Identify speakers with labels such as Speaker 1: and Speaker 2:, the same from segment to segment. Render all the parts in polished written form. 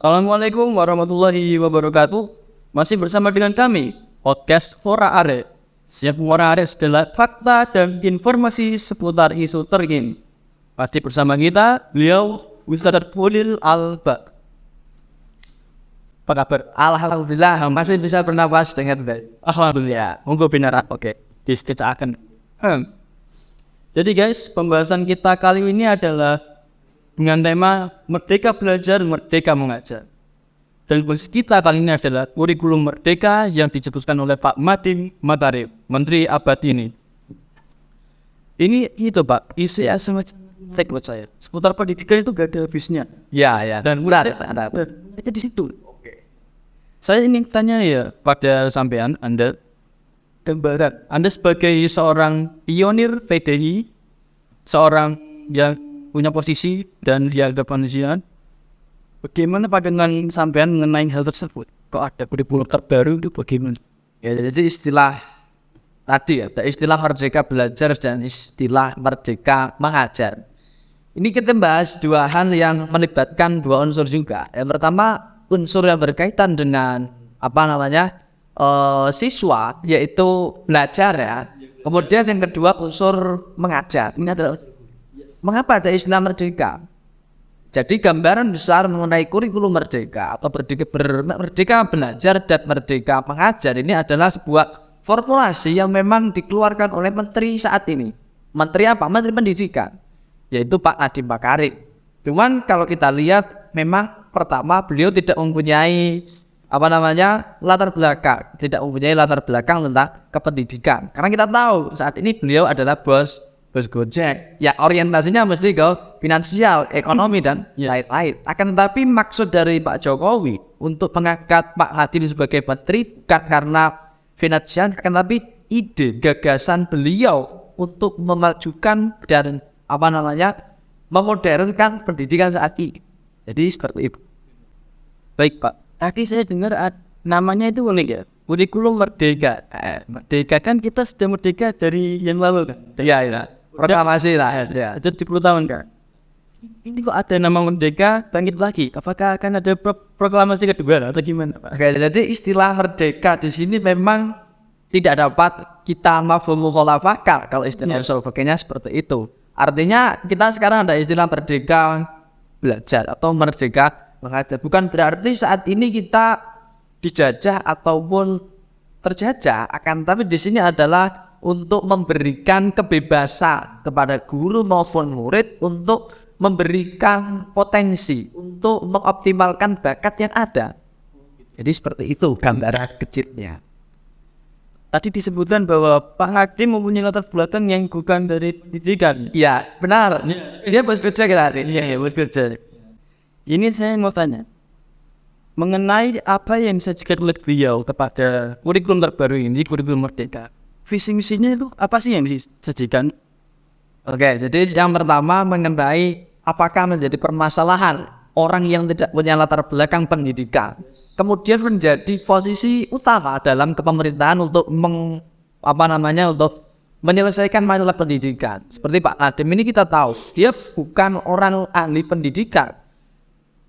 Speaker 1: Assalamualaikum warahmatullahi wabarakatuh. Masih bersama dengan kami, podcast Fora Are. Siap Fora Are adalah fakta dan informasi seputar isu terkini. Masih bersama kita, beliau Ustadz Fudil Alba. Apa kabar?
Speaker 2: Alhamdulillah masih bisa bernapas dengan baik.
Speaker 1: Alhamdulillah. Monggo benar. Oke, disketsakan. Jadi guys, pembahasan kita kali ini adalah dengan tema Merdeka Belajar, Merdeka Mengajar. Dan khusus kita kali ini adalah kurikulum merdeka yang dicetuskan oleh Pak Nadiem Makarim, Menteri Abad ini. Ini itu Pak, isi semacam buat saya. Seputar pendidikan itu gak ada habisnya.
Speaker 2: Ya.
Speaker 1: Dan
Speaker 2: Benar.
Speaker 1: di situ. Oke. Saya ingin tanya ya pada sampean, Anda gambaran. Anda sebagai seorang pionir PDI, seorang yang punya posisi dan dianggap manusia, bagaimana pandangan sampean mengenai hal tersebut? Kok ada kurikulum terbaru itu bagaimana?
Speaker 2: Ya, jadi istilah tadi ada istilah merdeka belajar dan istilah merdeka mengajar. Ini kita bahas dua hal yang melibatkan dua unsur juga. Yang pertama unsur yang berkaitan dengan siswa, yaitu belajar ya. Kemudian yang kedua unsur mengajar. Ini adalah mengapa ada istilah merdeka? Jadi gambaran besar mengenai kurikulum merdeka atau merdeka belajar dan merdeka mengajar ini adalah sebuah formulasi yang memang dikeluarkan oleh menteri saat ini. Menteri apa? Menteri Pendidikan, yaitu Pak Nadiem Makarim. Cuman kalau kita lihat memang pertama beliau tidak mempunyai latar belakang tentang kependidikan. Karena kita tahu saat ini beliau adalah bos Gojek, ya orientasinya mesti ke finansial, ekonomi dan lain-lain. Akan tetapi maksud dari Pak Jokowi untuk mengangkat Pak Nadiem sebagai menteri bukan karena finansial, akan tetapi ide, gagasan beliau untuk memajukan dan memodernkan pendidikan saat ini. Jadi seperti itu.
Speaker 1: Baik Pak, tadi saya dengar namanya itu unik ya, kurikulum merdeka. Merdeka kan kita sudah merdeka dari yang lalu kan?
Speaker 2: Iya. Proklamasi lah ya.
Speaker 1: Itu 10 tahun kan. Ini kok ada nama merdeka bangkit lagi? Apakah akan ada proklamasi kedua atau gimana Pak?
Speaker 2: Oke, jadi istilah merdeka di sini memang tidak dapat kita mukhalafahkan kalau istilah sebagainya seperti itu. Artinya kita sekarang ada istilah merdeka belajar atau merdeka mengajar. Bukan berarti saat ini kita dijajah ataupun terjajah, akan tapi di sini adalah untuk memberikan kebebasan kepada guru maupun murid untuk memberikan potensi untuk mengoptimalkan bakat yang ada. Jadi seperti itu gambaran kecilnya.
Speaker 1: Tadi disebutkan bahwa Pak Nadiem mempunyai latar belakang yang bukan dari pendidikan.
Speaker 2: Iya, benar. Dia bos kerja kita.
Speaker 1: Iya, bos kerja. Ini saya mau tanya mengenai apa yang disajikan oleh beliau kepada kurikulum terbaru ini, kurikulum merdeka. Visi misinya itu apa sih yang disajikan?
Speaker 2: Oke, jadi yang pertama mengenai apakah menjadi permasalahan orang yang tidak punya latar belakang pendidikan, kemudian menjadi posisi utama dalam kepemerintahan untuk untuk menyelesaikan masalah pendidikan. Seperti Pak Nadiem ini kita tahu dia bukan orang ahli pendidikan.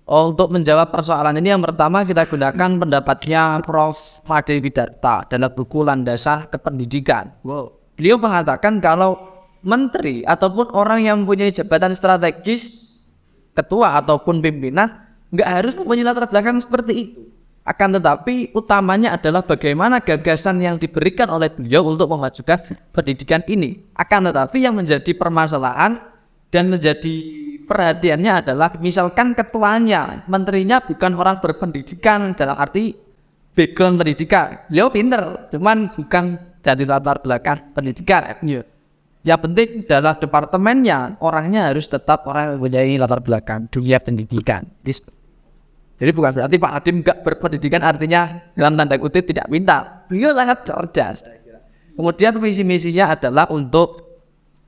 Speaker 2: Untuk menjawab persoalan ini yang pertama kita gunakan pendapatnya Prof. Made Widarta dalam buku Landasan Kependidikan. Beliau mengatakan kalau menteri ataupun orang yang mempunyai jabatan strategis, ketua ataupun pimpinan, nggak harus mempunyai latar belakang seperti itu. Akan tetapi utamanya adalah bagaimana gagasan yang diberikan oleh beliau untuk memajukan pendidikan ini. Akan tetapi yang menjadi permasalahan dan menjadi perhatiannya adalah misalkan ketuanya, menterinya bukan orang berpendidikan dalam arti background pendidikan. Beliau pinter, cuman bukan dari latar belakang pendidikan. Yang penting dalam departemennya orangnya harus tetap orang yang mempunyai latar belakang dunia pendidikan. Jadi bukan berarti Pak Nadiem nggak berpendidikan artinya dalam tanda kutip tidak pintar. Beliau sangat cerdas. Kemudian visi misinya adalah untuk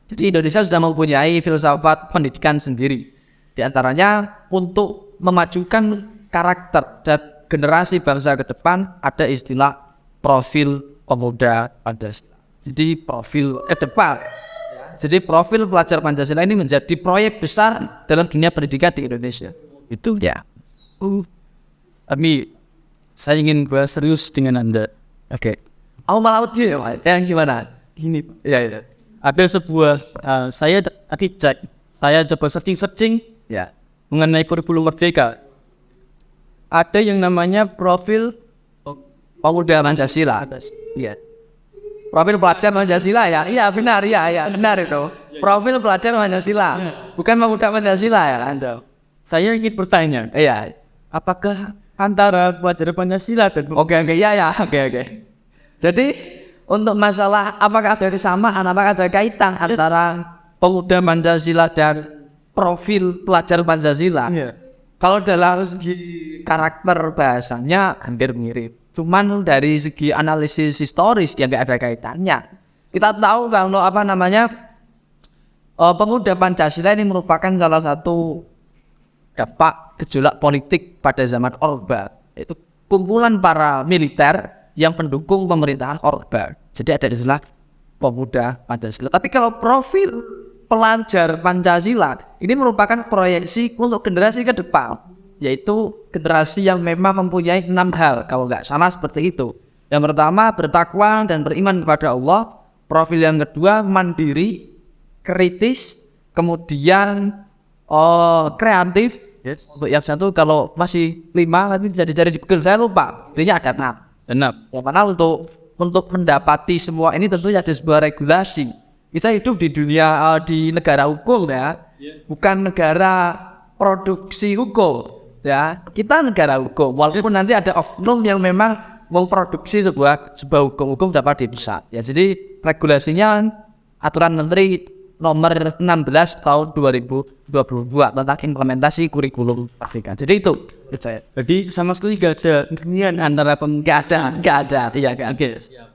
Speaker 2: jadi Indonesia sudah mempunyai filsafat pendidikan sendiri. Di antaranya untuk memajukan karakter dan generasi bangsa ke depan ada istilah profil pemuda Pancasila. Jadi profil ke depan. Jadi profil pelajar Pancasila ini menjadi proyek besar dalam dunia pendidikan di Indonesia.
Speaker 1: Itu ya. Tapi saya ingin bahas serius dengan Anda.
Speaker 2: Oke. Aku malah dia, yang gimana?
Speaker 1: Gini, Pak.
Speaker 2: Iya.
Speaker 1: Ada sebuah saya tadi cek, saya coba searching
Speaker 2: Ya.
Speaker 1: mengenai kurikulum Merdeka. Ada yang namanya profil
Speaker 2: Pemuda Pancasila. Iya. Profil pelajar Pancasila ya. Iya benar ya benar itu. Profil pelajar Pancasila. Bukan pemuda Pancasila ya Anda.
Speaker 1: saya ingin bertanya,
Speaker 2: Iya.
Speaker 1: apakah antara pelajar Pancasila dan
Speaker 2: Oke ya oke. Jadi untuk masalah apakah ada kesamaan, apakah ada kaitan antara pemuda Pancasila dan profil pelajar Pancasila?
Speaker 1: Iya.
Speaker 2: Kalau dalam segi karakter bahasanya hampir mirip. Cuman dari segi analisis historis ya nggak ada kaitannya. Kita tahu kalau pemuda Pancasila ini merupakan salah satu dampak gejolak politik pada zaman Orde. Itu kumpulan para militer yang mendukung pemerintahan Orde. Jadi ada istilah pemuda Pancasila. Tapi kalau profil pelajar Pancasila ini merupakan proyeksi untuk generasi ke depan, yaitu generasi yang memang mempunyai 6 hal kalau nggak salah seperti itu. Yang pertama bertakwa dan beriman kepada Allah. Profil yang kedua mandiri, kritis, kemudian kreatif.
Speaker 1: Yes.
Speaker 2: Untuk yang satu kalau masih 5 nanti bisa dicari di Google, saya lupa. Intinya ada 6.
Speaker 1: Enam.
Speaker 2: Yang mana untuk mendapati semua ini tentunya ada sebuah regulasi. Kita hidup di dunia di negara hukum ya, bukan negara produksi hukum ya. Kita negara hukum, walaupun nanti ada oknum yang memang memproduksi sebuah hukum dapat dipisah. Ya jadi regulasinya aturan Menteri nomor 16 tahun 2022 tentang implementasi kurikulum Merdeka. Jadi itu percaya.
Speaker 1: Jadi sama sekali gak ada hubungan antara
Speaker 2: Nggak ada. Iya kan.
Speaker 1: Oke, siap.